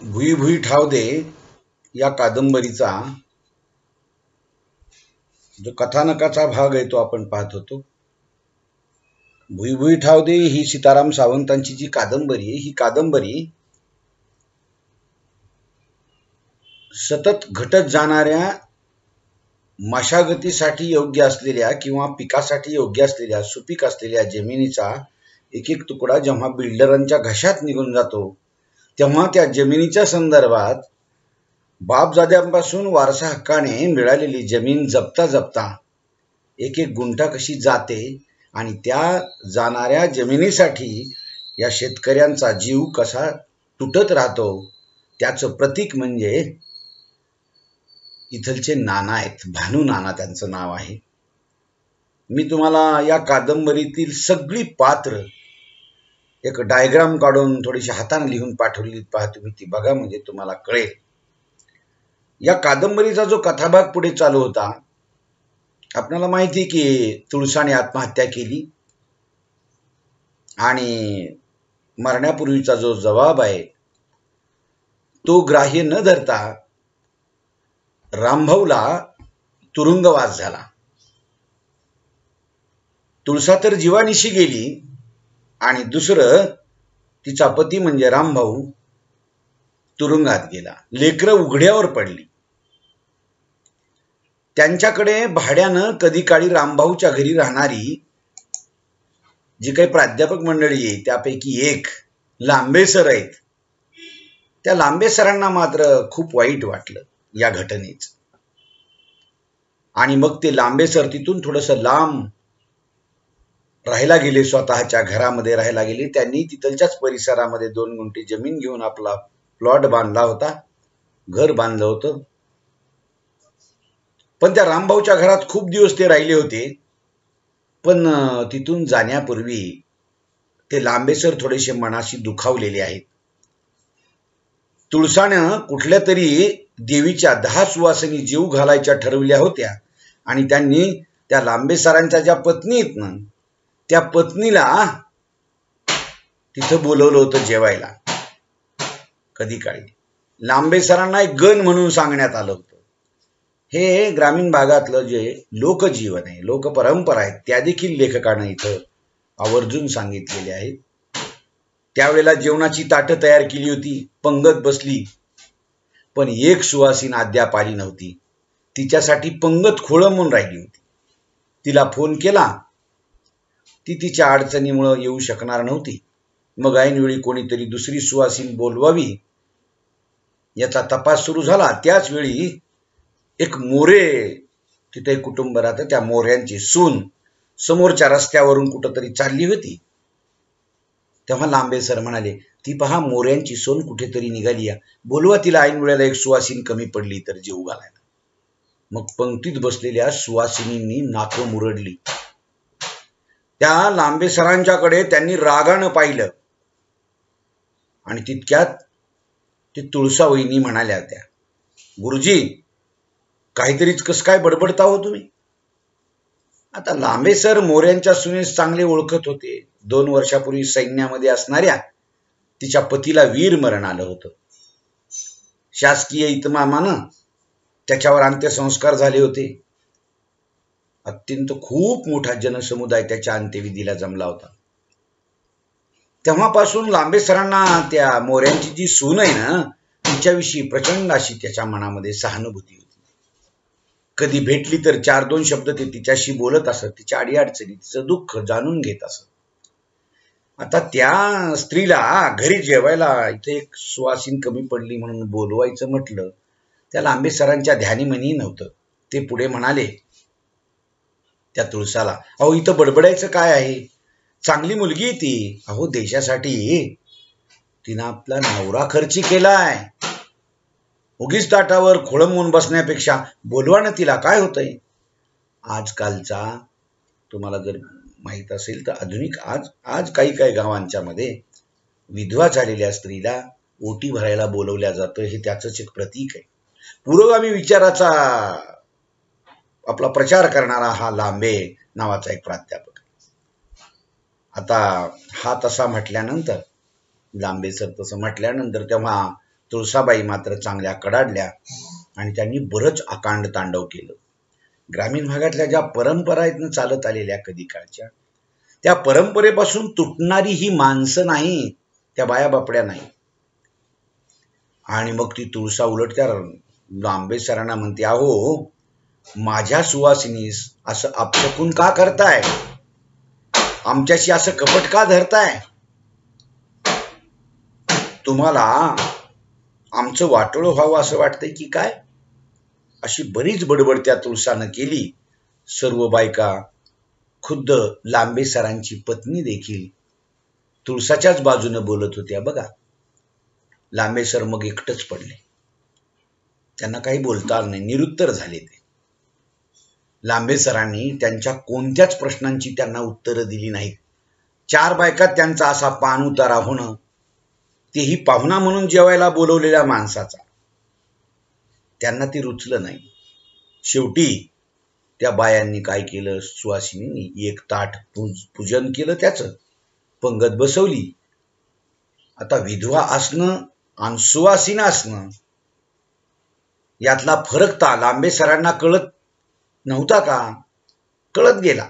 भुई भुई ठाव दे या कादंबरीचा जो कथानकाचा भाग आहे तो आपण पाहत होतो. भुई भुई ठाव दे ही सीताराम सावंतांची जी कादंबरी आहे, ही कादंबरी सतत घटत जाणाऱ्या मशागतीसाठी योग्य असलेल्या किंवा पिकासाठी योग्य असलेल्या सुपीक असलेल्या जमिनीचा एक एक तुकडा जेव्हा बिल्डरांच्या घशात निघून जातो तेव्हा त्या जमिनीच्या संदर्भात बापजाद्यांपासून वारसा हक्काने मिळालेली जमीन जपता जपता एक एक गुंठा कशी जाते आणि त्या जाणाऱ्या जमिनीसाठी या शेतकऱ्यांचा जीव कसा तुटत राहतो त्याचं प्रतीक म्हणजे इथलचे नाना आहेत. भानू नाना त्यांचं नाव आहे. मी तुम्हाला या कादंबरीतील सगळी पात्र एक डायग्राम काढून थोडीशी हाताने लिहून पाठवली, पहा तुम्ही ती बघा, म्हणजे तुम्हाला कळेल. या कादंबरीचा जो कथाभाग पुढे चालू होता, आपल्याला माहिती की तुळसाने आत्महत्या केली आणि मरण्यापूर्वीचा जो जबाब आहे तो ग्राह्य न धरता रामभाऊला तुरुंगवास झाला. तुळसा तर जीवानिशी गेली आणि दुसरं तिचा पती म्हणजे रामभाऊ तुरुंगात गेला. लेकरं उघड्यावर पडली. त्यांच्याकडे भाड्यानं कधी काळी रामभाऊच्या घरी राहणारी जी काही प्राध्यापक मंडळी आहे त्यापैकी एक लांबे सर आहेत. त्या लांबे सरांना मात्र खूप वाईट वाटलं या घटनेचं आणि मग ते लांबे सर तिथून थोडंसं लांब राहायला गेले, स्वतःच्या घरामध्ये राहायला गेले. त्यांनी तिथलच्याच परिसरामध्ये 2 गुंठे जमीन घेऊन आपला प्लॉट बांधला होता, घर बांधलं होतं. पण त्या रामभाऊच्या घरात खूप दिवस ते राहिले होते. पण तिथून जाण्यापूर्वी ते लांबेसर थोडेसे मनाशी दुखावलेले आहेत. तुळसानं कुठल्या तरी देवीच्या 10 सुवासिनी जीव घालायच्या ठरवल्या होत्या आणि त्यांनी त्या लांबेसरांच्या ज्या पत्नी आहेत ना त्या पत्नीला तिथं बोलवलं होतं जेवायला. कधी काळी लांबेसरांना एक गण म्हणून सांगण्यात आलं होतं. हे ग्रामीण भागातलं जे लोकजीवन आहे, लोकपरंपरा आहे, त्या देखील लेखकानं इथं आवर्जून सांगितलेले आहेत. त्यावेळेला जेवणाची ताटं तयार केली होती, पंगत बसली, पण एक सुवासीन अद्याप आली नव्हती. तिच्यासाठी पंगत खोळंबून राहिली होती. तिला फोन केला, ती तिच्या अडचणीमुळे येऊ शकणार नव्हती. मग ऐनवेळी कोणीतरी दुसरी सुवासीन बोलवावी याचा तपास सुरू झाला. त्याच वेळी एक मोरे तिथे कुटुंब राहतं, त्या मोऱ्यांची सून समोरच्या रस्त्यावरून कुठंतरी चालली होती. तेव्हा लांबे सर म्हणाले, ती पहा मोऱ्यांची सून कुठेतरी निघाली, बोलवा तिला, ऐन वेळेला एक सुवासीन कमी पडली तर जीव घालायला. मग पंक्तीत बसलेल्या सुवासिनींनी नाकं मुरडली. त्या लांबे सरांच्याकडे त्यांनी रागानं पाहिलं आणि तितक्यात ते तुळसा वहिनी म्हणाल्या त्या, गुरुजी काहीतरीच कस काय बडबडता हो तुम्ही. आता लांबे सर मोऱ्यांच्या सुनेस चांगले ओळखत होते. 2 वर्षापूर्वी सैन्यामध्ये असणाऱ्या तिच्या पतीला वीर मरण आलं होतं. शासकीय इतमामानं त्याच्यावर अंत्यसंस्कार झाले होते. अत्यंत खूप मोठा जनसमुदाय त्याच्या अंत्यविधीला जमला होता. तेव्हापासून लांबे सरांना त्या मोऱ्यांची जी सून आहे ना तिच्याविषयी प्रचंड अशी त्याच्या मनामध्ये सहानुभूती होती. कधी भेटली तर 4-2 शब्द ते तिच्याशी बोलत असत, तिच्या अडीअडचणी, तिचं दुःख जाणून घेत असत. आता त्या स्त्रीला घरी जेवायला इथे एक सुवासीन कमी पडली म्हणून बोलवायचं म्हटलं, त्या लांबे सरांच्या ध्यानीमनी नव्हतं. ते पुढे म्हणाले त्या तुळसाला, अहो इथं बडबडायचं काय आहे, चांगली मुलगी आहे ती. अहो देशासाठी तिनं आपला नवरा खर्ची केलाय. उगीच ताटावर खोळंबून बसण्यापेक्षा बोलवा ना तिला, काय होतंय. आजकालचा तुम्हाला जर माहित असेल तर आधुनिक आज काही गावांच्या मध्ये विधवा झालेल्या स्त्रीला ओटी भरायला बोलवल्या जातं. हे त्याचंच एक प्रतीक आहे. पुरोगामी विचाराचा आपला प्रचार करणारा हा लांबे नावाचा एक प्राध्यापक. आता हा तसा म्हटल्यानंतर, लांबे सर तसं म्हटल्यानंतर तेव्हा तुळसाबाई मात्र चांगल्या कडाडल्या आणि त्यांनी बरंच अकांड तांडव केलं. ग्रामीण भागातल्या ज्या परंपरा आहेत चालत आलेल्या कधी काळच्या, त्या परंपरेपासून तुटणारी ही माणसं नाही, त्या बाया बापड्या नाही. आणि मग ती तुळसा उलट त्या लांबे सरांना म्हणते, अहो माझ्या सुवासिनीस असं अपशकुन का करताय, आमच्याशी असं कपट का धरताय, तुम्हाला आमचं वाटोळं व्हावं असं वाटतंय की काय. अशी बरीच बडबड त्या तुळसानं केली. सर्व बायका, खुद्द लांबे सरांची पत्नी देखील तुळसाच्याच बाजूने बोलत होत्या. बघा, लांबे सर मग एकटच पडले. त्यांना काही बोलता आलं नाही, निरुत्तर झाले ते. लांबे सरांनी त्यांच्या कोणत्याच प्रश्नांची त्यांना उत्तरं दिली नाहीत. 4 बायकात त्यांचा असा पान उतारा होणं, तेही पाहुणा म्हणून जेवायला बोलवलेल्या माणसाचा, त्यांना ती रुचलं नाही. शेवटी त्या बायांनी काय केलं, सुवासिनींनी एक ताट पूजन केलं, त्याचं पंगत बसवली. आता विधवा असणं आणि सुवासिनी असणं यातला फरक लांबे सरांना कळत नव्हता का, कळत गेला.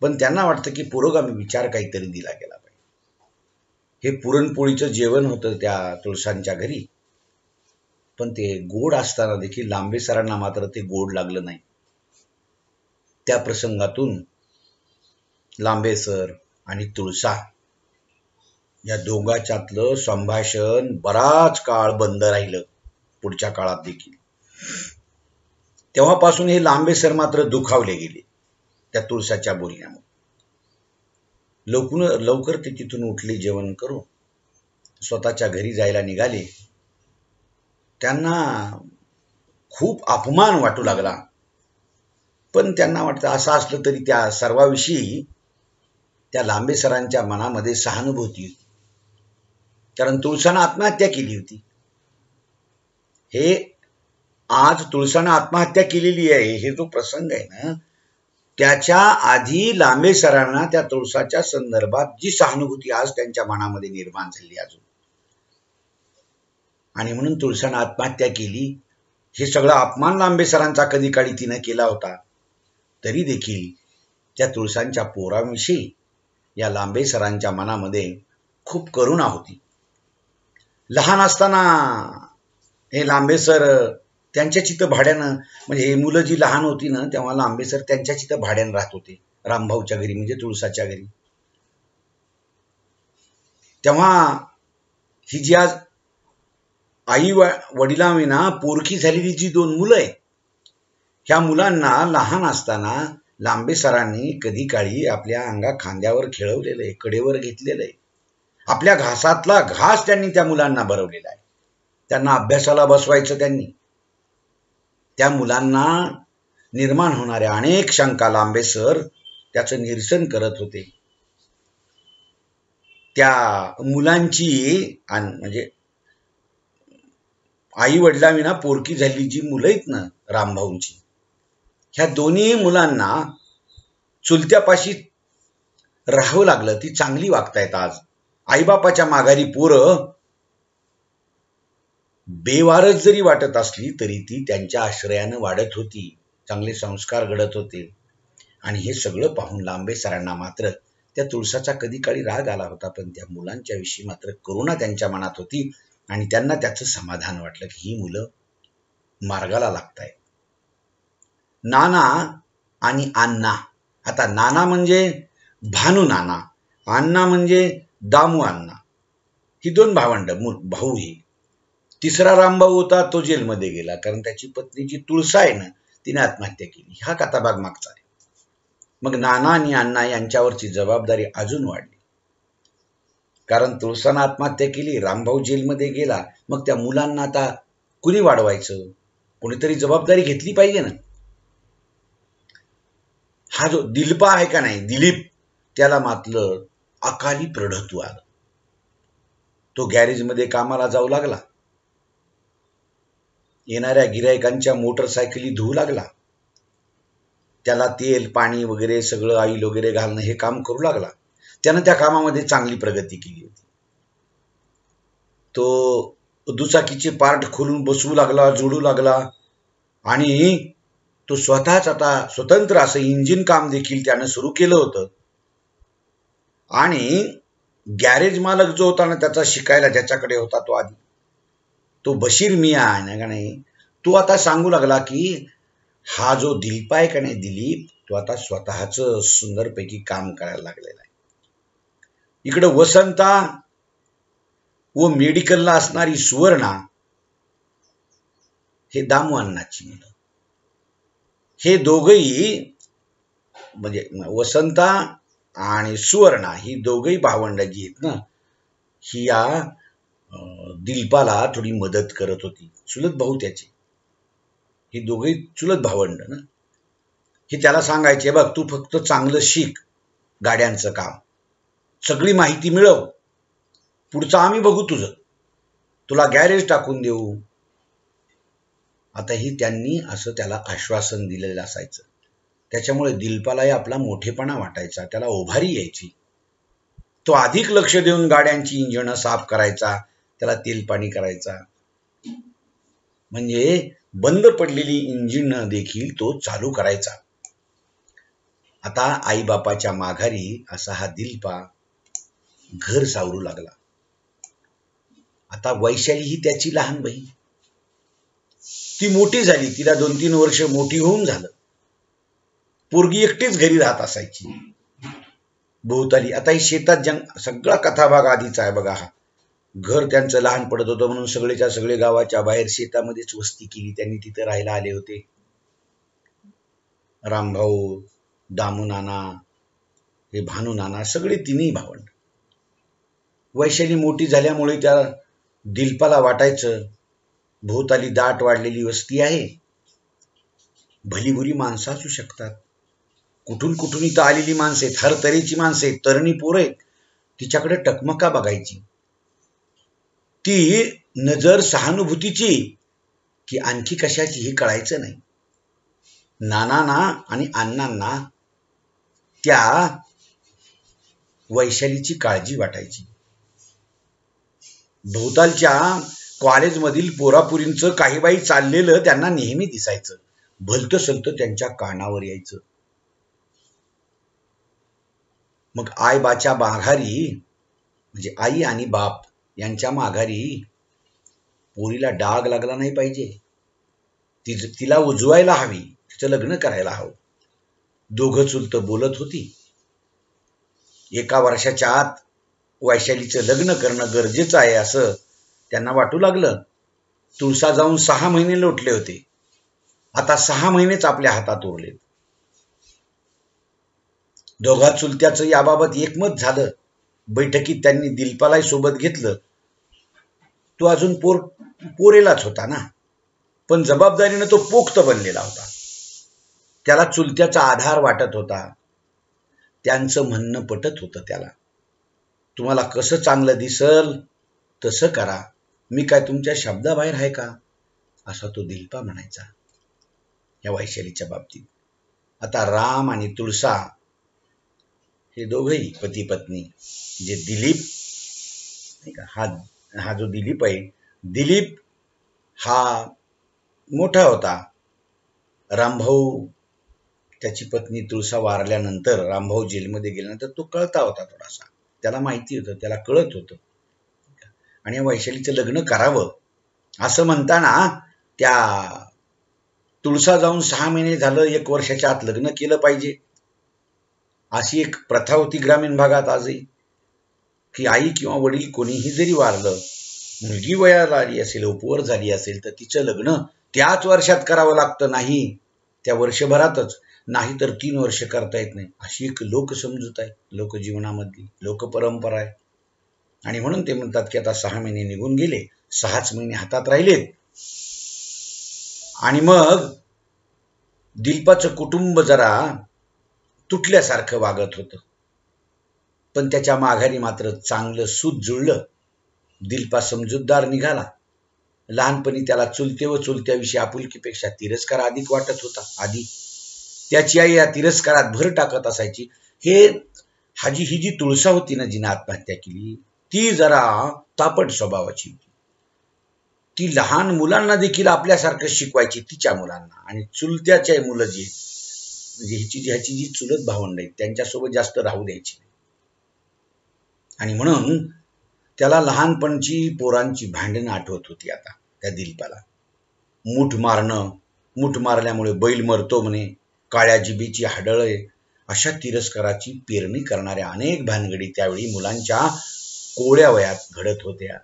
पण त्यांना वाटतं की पुरोगामी विचार काहीतरी दिला गेला पाहिजे. हे पुरणपोळीचं जेवण होतं त्या तुळसांच्या घरी, पण ते गोड असताना देखील लांबे सरांना मात्र ते गोड लागलं नाही. त्या प्रसंगातून लांबे सर आणि तुळसा या दोघांच्यातलं संभाषण बराच काळ बंद राहिलं, पुढच्या काळात देखील. तेव्हापासून हे लांबे सर मात्र दुखावले गेले त्या तुळसाच्या बोलण्यामुळे. लवकर ते तिथून उठले, जेवण करून स्वतःच्या घरी जायला निघाले. त्यांना खूप अपमान वाटू लागला, पण त्यांना वाटतं असं असलं तरी त्या सर्वाविषयी त्या लांबे सरांच्या मनामध्ये सहानुभूती होती, कारण तुळसानं आत्महत्या केली होती. हे आज तुळसानं आत्महत्या केलेली आहे, हे जो प्रसंग आहे ना, त्याच्या आधी लांबे सरांना त्या तुळसाच्या संदर्भात जी सहानुभूती आज त्यांच्या मनामध्ये निर्माण झाली अजून, आणि म्हणून तुळसानं आत्महत्या केली. हे सगळं अपमान लांबे सरांचा कधी काळी तिनं केला होता, तरी देखील त्या तुळसांच्या पोरांविषयी या लांबे सरांच्या मनामध्ये खूप करुणा होती. लहान असताना हे लांबे सर त्यांच्या चित्त भाड्यानं, म्हणजे हे मुलं जी लहान होती ना, तेव्हा लांबे सर त्यांच्या चित्त भाड्यानं राहत होते रामभाऊच्या घरी, म्हणजे तुळसाच्या घरी. तेव्हा ही जी आज आई वडिलांविना पोरकी झालेली जी 2 मुलं आहेत, ह्या मुलांना लहान असताना लांबे सरांनी कधी काळी आपल्या खांद्यावर खेळवलेलं आहे, कडेवर घेतलेलं आहे. आपल्या घासातला घास त्यांनी त्या मुलांना भरवलेला आहे. त्यांना अभ्यासाला बसवायचं त्यांनी. त्या मुलांना निर्माण होणाऱ्या अनेक शंका लांबे सर त्याचं निरसन करत होते. त्या मुलांची म्हणजे आई वडिलांविना पोरकी झालेली जी मुलं आहेत ना रामभाऊंची, ह्या दोन्ही मुलांना चुलत्यापाशी राहावं लागलं. ती चांगली वागतायत आज. आईबापाच्या माघारी पोरं बेवारस जरी वाटत असली तरी ती त्यांच्या आश्रयानं वाढत होती, चांगले संस्कार घडत होते. आणि हे सगळं पाहून लांबे सरांना मात्र त्या तुळसाचा कधी काळी राग आला होता, पण त्या मुलांच्या विषयी मात्र करुणा त्यांच्या मनात होती आणि त्यांना त्याचं समाधान वाटलं की ही मुलं मार्गाला लागतायत. नाना आणि अण्णा. आता नाना म्हणजे भानू नाना, अण्णा म्हणजे दामू अण्णा. ही 2 भावंड, भाऊ. ही तिसरा रामभाऊ होता, तो जेलमध्ये गेला, कारण त्याची पत्नी जी तुळसा आहे ना, तिने आत्महत्या केली. हा कथाभाग मागचा आहे. मग नाना आणि अण्णा यांच्यावरची जबाबदारी अजून वाढली, कारण तुळसानं आत्महत्या केली, रामभाऊ जेलमध्ये गेला. मग त्या मुलांना आता कुणी वाढवायचं, कोणीतरी जबाबदारी घेतली पाहिजे ना. हा जो दिलपा आहे का नाही, दिलीप, त्याला मात्र अकाली प्रढत्व आलं. तो गॅरेजमध्ये कामाला जाऊ लागला, येणाऱ्या गिरायकांच्या मोटरसायकली धुवू लागला, त्याला तेल पाणी वगैरे सगळं ऑइल वगैरे घालणं हे काम करू लागला. त्यानं त्या कामामध्ये चांगली प्रगती केली होती. तो दुचाकीचे पार्ट खोलून बसवू लागला, जोडू लागला आणि तो स्वतःच आता स्वतंत्र असं इंजिन काम देखील त्यानं सुरू केलं होतं. आणि गॅरेज मालक जो होता ना त्याचा शिकायला ज्याच्याकडे होता तो आधी, तो बशीर मिया आहे का नाही, तो आता सांगू लागला की हा जो दिलीप आहे का नाही, दिलीप तो आता स्वतःच सुंदरपैकी काम करायला लागलेला आहे. इकडं वसंता व मेडिकलला असणारी सुवर्णा हे दामू अण्णाची मुलं, हे दोघही म्हणजे वसंता आणि सुवर्णा ही दोघही भावंड जी आहेत ना, ही या दिलपाला थोडी मदत करत होती. चुलत भाऊ त्याचे, ही दोघही चुलत भावंड ना. हे त्याला सांगायचे, बघ तू फक्त चांगलं शिक गाड्यांचं काम, सगळी माहिती मिळव, पुढचं आम्ही बघू, तुला गॅरेज टाकून देऊ. आता ही त्यांनी असं त्याला आश्वासन दिलेलं असायचं. त्याच्यामुळे दिलपालाही आपला मोठेपणा वाटायचा, त्याला उभारी यायची. तो अधिक लक्ष देऊन गाड्यांची इंजिन साफ करायचा, त्याला तेल पाणी करायचा. म्हणजे बंद पडलेली इंजिन देखील तो चालू करायचा. आता आईबापाच्या माघारी असा हा दिलपा घर सावरू लागला. आता वैशाली ही त्याची लहान बहीण, ती मोठी झाली, तिला 2-3 वर्ष मोठी होऊन झालं. पोरगी एकटीच घरी राहत असायची भोवताली. आता ही शेतात सगळा कथाभाग आधीचा आहे बघा. हा घर त्यांचं लहान पडत होतं म्हणून सगळेच्या सगळे गावाच्या बाहेर शेतामध्येच वस्ती केली त्यांनी, तिथे राहायला आले होते. रामभाऊ, दामू नाना, हे भानू नाना, सगळे तिन्ही भावंड. वैशाली मोठी झाल्यामुळे त्या दिलपाला वाटायचं भोवताली दाट वाढलेली वस्ती आहे, भलीभुरी माणसं असू शकतात, कुठून कुठून इथं आलेली माणसं आहेत, हर तऱ्हेची माणसं आहेत, तरणी पोरं आहेत. तिच्याकडे टकमका बघायची, ती नजर सहानुभूतीची की आणखी कशाची हे कळायचं नाही. नानांना आणि अण्णांना त्या वैशालीची काळजी वाटायची. भोवतालच्या कॉलेजमधील पोरापुरींचं काही बाई चाललेलं त्यांना नेहमी दिसायचं, भलतं सलतं त्यांच्या कानावर यायचं. मग आईबाच्या माघारी म्हणजे आई आणि बाप यांच्या माघारी पोरीला डाग लागला नाही पाहिजे, तिला उजवायला हवी, तिचं लग्न करायला हवं. दोघं चुलत बोलत होती. 1 वर्षाच्या आत वैशालीचं लग्न करणं गरजेचं आहे असं त्यांना वाटू लागलं. तुळसा जाऊन 6 महिने लोटले होते, आता 6 महिनेच आपल्या हातात उरलेत. दोघा चुलत्याचं याबाबत एकमत झालं. बैठकीत त्यांनी दिलपालाही सोबत घेतलं. तो अजून पोरेलाच होता ना, पण जबाबदारीनं तो पोक्त बनलेला होता. त्याला चुलत्याचा आधार वाटत होता. त्यांचं म्हणणं पटत होतं त्याला. तुम्हाला कसं चांगलं दिसल तसं करा, मी काय तुमच्या शब्दाबाहेर आहे का, असा तो दिलपा म्हणायचा या वैशालीच्या बाबतीत. आता राम आणि तुळसा हे दोघेही पती पत्नी, जे दिलीप नाही का, हा जो दिलीप आहे, दिलीप हा मोठा होता. रामभाऊ, त्याची पत्नी तुळसा वारल्यानंतर, रामभाऊ जेलमध्ये गेल्यानंतर तो कळता होता थोडासा, त्याला माहिती होतं, त्याला कळत होतं. आणि या वैशालीचं लग्न करावं असं म्हणताना त्या तुळसा जाऊन 6 महिने झालं, 1 वर्षाच्या आत लग्न केलं पाहिजे अशी एक प्रथा होती ग्रामीण भागात आजही, की आई किंवा वडील कोणीही जरी वारलं, मुलगी वयाला आली असेल, उपवर झाली असेल, तर तिचं लग्न त्याच वर्षात करावं लागतं, नाही त्या वर्षभरातच, नाही तर 3 वर्ष करता येत नाही, अशी एक लोकसमजूत आहे, लोकजीवनामधली लोकपरंपरा आहे. आणि म्हणून ते म्हणतात की आता 6 महिने निघून गेले, 6च महिने हातात राहिलेत. आणि मग दिलपाचं कुटुंब जरा तुटल्यासारखं वागत होतं, पण त्याच्या माघारी मात्र चांगलं सूत जुळलं. दिलपा समजूतदार निघाला. लहानपणी त्याला चुलते व चुलत्याविषयी आपुलकीपेक्षा तिरस्कार अधिक वाटत होता. आधी त्याची आई या तिरस्कारात भर टाकत असायची. ही जी तुळसा होती ना, जिने आत्महत्या केली, ती जरा तापट स्वभावाची होती. ती लहान मुलांना देखील आपल्यासारखं शिकवायची, तिच्या मुलांना. आणि चुलत्याचे मुलं जी म्हणजे ह्याची जी चुलत भावंड आहेत त्यांच्यासोबत जास्त राहू द्यायची नाही. आणि म्हणून त्याला लहानपणची पोरांची भांडणं आठवत होती आता त्या दिलपाला. मूठ मारल्यामुळे बैल मरतो म्हणे, काळ्या जिभेची हाडळे, अशा तिरस्काराची पेरणी करणाऱ्या अनेक भानगडी त्यावेळी मुलांच्या कोवळ्या वयात घडत होत्या.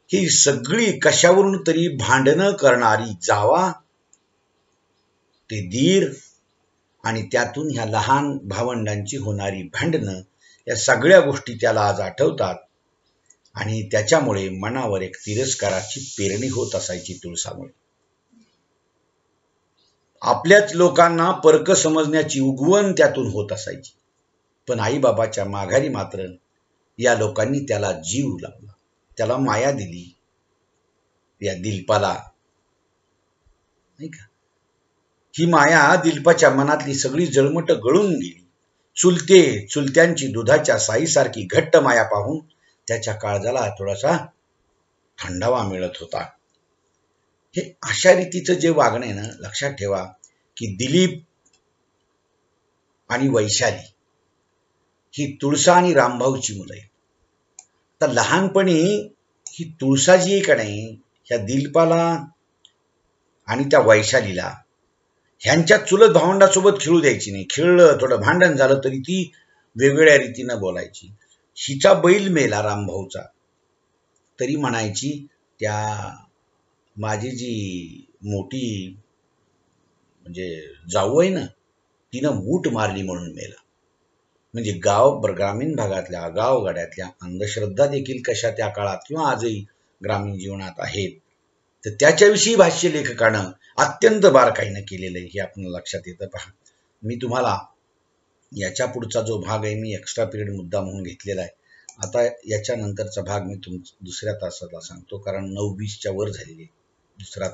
ही सगळी कशावरून तरी भांडणं करणारी जावा, ते दीर, आणि त्यातून ह्या लहान भावंडांची होणारी भांडणं, या सगळ्या गोष्टी त्याला आज आठवतात. आणि त्याच्यामुळे मनावर एक तिरस्काराची पेरणी होत असायची तुळसामुळे. आपल्याच लोकांना परक समजण्याची उगवण त्यातून होत असायची. पण आईबाबाच्या माघारी मात्र या लोकांनी त्याला जीव लावला, त्याला माया दिली, या दिलपाला, नाही का. ही माया दिलपाच्या मनातली सगळी जळमट गळून गेली. चुलत्यांची दुधाच्या साईसारखी घट्ट माया पाहून त्याच्या काळजाला थोडासा थंडावा मिळत होता. हे अशा रीतीचं जे वागणं आहे ना, लक्षात ठेवा की दिलीप आणि वैशाली ही तुळसा आणि रामभाऊची मुलं आहेत. तर लहानपणी ही तुळसा जी आहे का नाही, ह्या दिलपाला आणि त्या वैशालीला ह्यांच्या चुलत भावंडासोबत खेळू द्यायची नाही. खेळलं, थोडं भांडण झालं तरी ती वेगवेगळ्या रीतीनं बोलायची. हिचा बैल मेला रामभाऊचा तरी म्हणायची, त्या माझी जी मोठी म्हणजे जाऊ आहे ना, तिनं मूठ मारली म्हणून मेला. म्हणजे ग्रामीण भागातल्या गावगाड्यातल्या अंधश्रद्धा देखील कशा त्या काळात किंवा आजही ग्रामीण जीवनात आहेत. तर त्याच्याविषयी भाष्य लेखकानं अत्यंत बारकाईनं केलेलं आहे, हे आपण लक्षात येतं. पहा, मी तुम्हाला याच्या पुढचा जो भाग आहे मी एक्स्ट्रा पिरियड मुद्दा म्हणून घेतलेला आहे. आता याच्यानंतरचा भाग मी दुसऱ्या तासाला सांगतो, कारण 9:20च्या वर झालेली आहे. दुसरा